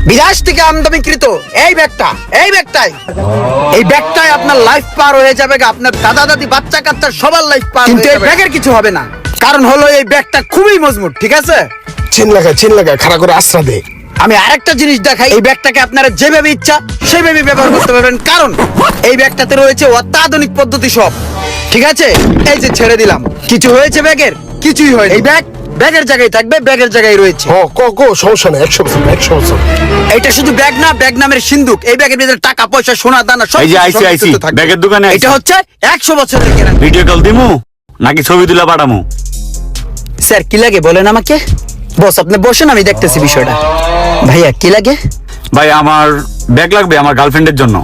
বিদেশ থেকে আমদানিকৃত এই ব্যাগটাই আপনার লাইফ পার হয়ে যাবে, আপনার দাদা দাদি বাচ্চা কাচ্চা সবার লাইফ পার। কিন্তু এই ব্যাগের কিছু হবে না, কারণ হলো এই ব্যাগটা খুবই মজবুত। ঠিক আছে, চিন লাগায় খাড়া করে আশ্রা দে। আমি আরেকটা জিনিস দেখাই, এই ব্যাগটাকে আপনারা যেভাবে ইচ্ছা সেভাবে ব্যবহার করতে পারবেন, কারণ এই ব্যাগটাতে রয়েছে অত্যাধুনিক পদ্ধতি সব। ঠিক আছে, এই যে ছেড়ে দিলাম, কিছু হয়েছে ব্যাগের? কিছুই হয়। এই ব্যাগের জায়গায় থাকবে, ব্যাগের জায়গায় রয়েছে। সমস্যা নেই, 100%। এটা শুধু ব্যাগ না, ব্যাগ নামের সিন্ধুক। এই ব্যাগের ভিতরে টাকা পয়সা সোনা দানা সব। এই যে আইসি ব্যাগের দোকানে এটা হচ্ছে 100 বছরের কেনা। ভিডিও কল দিমু নাকি ছবি তুলা পাঠামু? স্যার কি লাগে বলেন আমাকে। বস আপনি বসেন, আমি দেখতেছি বিষয়টা। ভাইয়া কি লাগে? ভাই আমার ব্যাগ লাগবে আমার গার্লফ্রেন্ডের জন্য।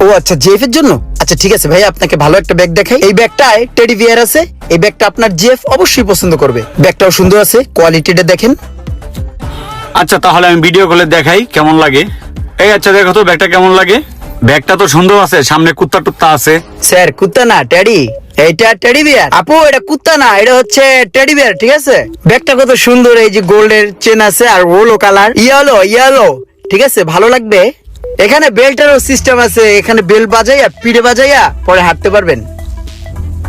ও আচ্ছা, জিএফ এর জন্য। আচ্ছা ঠিক আছে ভাইয়া, আপনাকে ভালো একটা ব্যাগ দেখাই। এই ব্যাগটায় টেডি বিয়ার আছে। এই ব্যাগটা আপনার জিএফ অবশ্যই পছন্দ করবে। ব্যাগটাও সুন্দর আছে, কোয়ালিটিটা দেখেন। আচ্ছা তাহলে আমি ভিডিও কলে দেখাই কেমন লাগে। এই আচ্ছা দেখো তো ব্যাগটা কেমন লাগে। ব্যাগটা তো সুন্দর আছে, সামনে কুত্তা টুত্তা আছে। স্যার কুত্তা না, টেডি। এইটা টেডি বিয়ার। আপু এটা কুত্তা না, এটা হচ্ছে টেডি বিয়ার। ঠিক আছে, ব্যাগটা কত সুন্দর, এই যে গোল্ডের চেন আছে আর ওলো কালার, ইয়েলো। ঠিক আছে, ভালো লাগবে। এখানে বেল্টেরও সিস্টেম আছে, এখানে বেল্ট বাজাইয়া পিঠে বাজাইয়া পরে হাঁটতে পারবেন।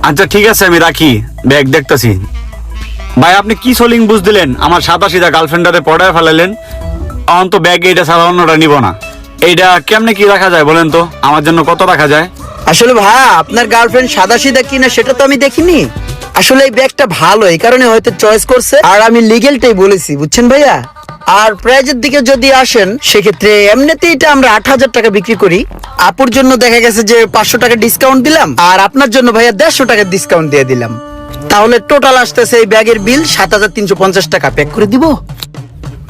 আচ্ছা ঠিক আছে আমি রাখি, ব্যাগ দেখতেছি। ভাই আপনি কি সোলিং বুঝ দিলেন, আমার সাদা সিধা গার্লফ্রেন্ডারে পড়ায় ফেলালেন। অন তো ব্যাগ এইটা ছাড়া অন্যটা নিব না। এইটা কেমনে কি রাখা যায় বলেন তো, আমার জন্য কত রাখা যায়? আসলে ভাই আপনার গার্লফ্রেন্ড সাদা সিধা কিনা সেটা তো আমি দেখিনি। আসলে এই ব্যাগটা ভালো, এই কারণে হয়তো চয়েস করছে, আর আমি লিগেলটাই বলেছি, বুঝছেন ভাইয়া। আর প্রাইজের দিকে যদি আসেন, সেক্ষেত্রে এমনিতেই এটা আমরা 8,000 টাকা বিক্রি করি। আপুর জন্য দেখা গেছে যে 500 টাকা ডিসকাউন্ট দিলাম, আর আপনার জন্য ভাইয়া 150 টাকা ডিসকাউন্ট দিয়ে দিলাম। তাহলে টোটাল আসতেছে এই ব্যাগের বিল 7,350 টাকা। প্যাক করে দিব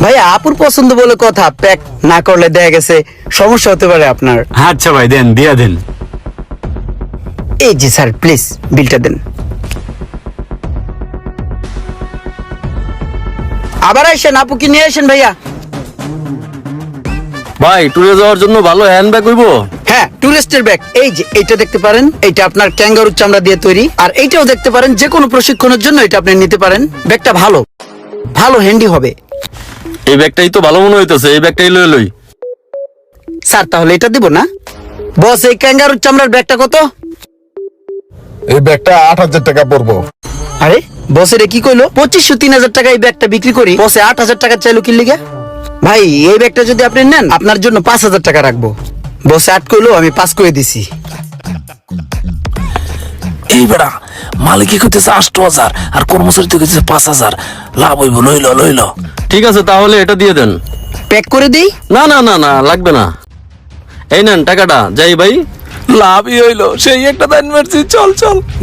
ভাইয়া, আপুর পছন্দ বলে কথা, প্যাক না করলে দেখা গেছে সমস্যা হতে পারে আপনার। আচ্ছা ভাই দেন, দিয়া দেন। এই জি স্যার, প্লিজ বিলটা দেন। আবার আসেন, আপু কি নিয়ে আসেন ভাইয়া। ভাই ট্যুরে যাওয়ার জন্য ভালো হ্যান্ডব্যাগ হইবো? হ্যাঁ, টুরিস্টের ব্যাগ। এই যে এইটা দেখতে পারেন, এটা আপনার ক্যাঙ্গারুর চামড়া দিয়ে তৈরি। আর এইটাও দেখতে পারেন, যে কোনো প্রশিক্ষণের জন্য এটা আপনি নিতে পারেন। ব্যাগটা ভালো হ্যান্ডি হবে। এই ব্যাগটাই তো ভালো মনে হইতেছে, এই ব্যাগটাই লই। স্যার তাহলে এটা দিব না। বস এই ক্যাঙ্গারুর চামড়ার ব্যাগটা কত? এই ব্যাগটা 8,000 টাকা পড়বো। আরে বসের কি কইলো? 2500-3000 টাকা এই ব্যাগটা বিক্রি করি, বসে 8,000 টাকা চাইলো কি লিগা? ভাই এই ব্যাগটা যদি আপনি নেন, আপনার জন্য 5,000 টাকা রাখবো। বসে 8 কইলো, আমি 5 করে দিছি। এই বেড়া মালিকই কইতেছে 8,000 আর কর্মচারী তো কইতেছে 5,000, লাভ হইব। লইল। ঠিক আছে তাহলে এটা দিয়ে দেন। প্যাক করে দিই? না লাগবে না। এই নেন টাকাটা, যাই ভাই। লাভই হইলো, সেই একটা দান মারছি। চল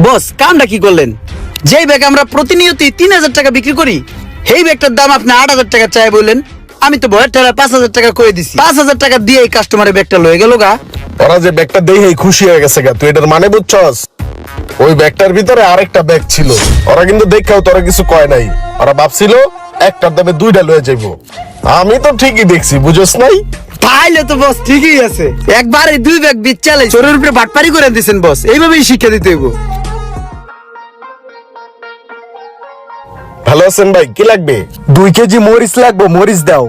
বস কামটা কি করলেন? যেই ব্যাগ আমরা প্রতিনিয়তই 3,000 টাকা বিক্রি করি, সেই ব্যাগটার দাম আপনি 8,000 টাকা চাই বললেন। আমি তো ভয়ের ঠেলা 5,000 টাকা করে দিছি। 5,000 টাকা দিয়ে এই কাস্টমারের ব্যাগটা লয়ে গেল গা। ওরা যে ব্যাগটা দেখেই খুশি হয়ে গেছে গা, তুই এটার মানে বুঝছস? ওই ব্যাগটার ভিতরে আরেকটা ব্যাগ ছিল। ওরা কিন্তু দেখাও তোরা কিছু কয় নাই, ওরা ভাবছিল একটার দামে 2টা লয়ে যাইবো। আমি তো ঠিকই দেখছি, বুঝছস নাই? তাইলে তো বস ঠিকই আছে, একবারে 2 ব্যাগ বিচ্চালে চোরের উপরে বাটপারি করে দিয়েছেন বস। এইভাবেই শিক্ষা দিতে হইব। ভালো আছেন ভাই, কি লাগবে? 2 কেজি মরিচ লাগবো, মরিচ দাও।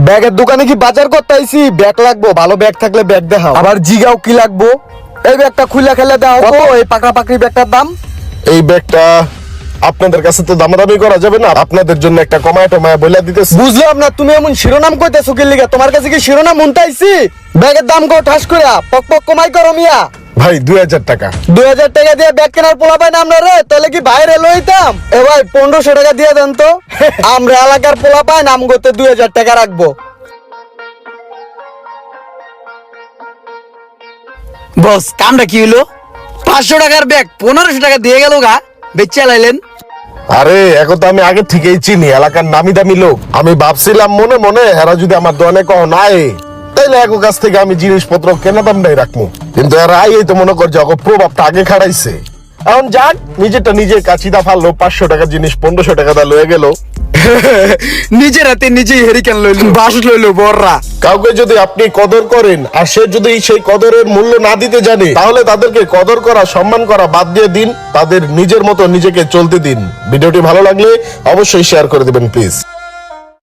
ব্যাগের দোকানে কি বাজার করতে আইছি? ব্যাগ লাগবো, ভালো ব্যাগ থাকলে ব্যাগ দেখাও। আবার জিগাও কি লাগবো? এই ব্যাগটা খুলে খেলে দাও। কত এই পাকড়া পাকড়ি ব্যাগটার দাম? এই ব্যাগটা আপনাদের কাছে তো দামাদামি করা যাবে না, আপনাদের জন্য একটা কমায় টমায় বইলা দিতেছি। বুঝলাম না, তুমি এমন শিরোনাম কইতেছো কি লিগা? তোমার কাছে কি শিরোনাম উনতাইছি? ব্যাগের দাম কো ঠাস করে পক কমাই করো মিয়া। ভাই 2,000 টাকা। 2,000 টাকা দিয়ে ব্যাগ কেনার পোলা পাই না আমরা রে? তাহলে কি বাইরে লইতাম? এ ভাই 1,500 টাকা দিয়ে দেন তো। আমরা এলাকার পোলা পাই নাম করতে 2,000 টাকা রাখবো। বস কামটা কি হইলো? 500 টাকার ব্যাগ 1500 টাকা দিয়ে গেল গা, বেচে লাইলেন। আরে এখন তো আমি আগে থেকেই চিনি, এলাকার নামি দামি লোক। আমি ভাবছিলাম মনে মনে এরা যদি আমার দোকানে কও নাই, তাইলে এক কাছ থেকে আমি জিনিসপত্র কেনা দামটাই রাখবো। কিন্তু এরা এই তো মনে করছে প্রভাবটা আগে খাড়াইছে। এখন যাক, নিজেরটা নিজের কাছিদা ফাললো, 500 টাকা জিনিস 1500 টাকা দা লয়ে গেল। নিজের হাতে নিজেই হেরিকেন লইলো, বাস লইলো বড়রা। কাউকে যদি আপনি কদর করেন আর সে যদি সেই কদরের মূল্য না দিতে জানে, তাহলে তাদেরকে কদর করা, সম্মান করা বাদ দিয়ে দিন, তাদের নিজের মতো নিজেকে চলতে দিন। ভিডিওটি ভালো লাগলে অবশ্যই শেয়ার করে দিবেন প্লিজ।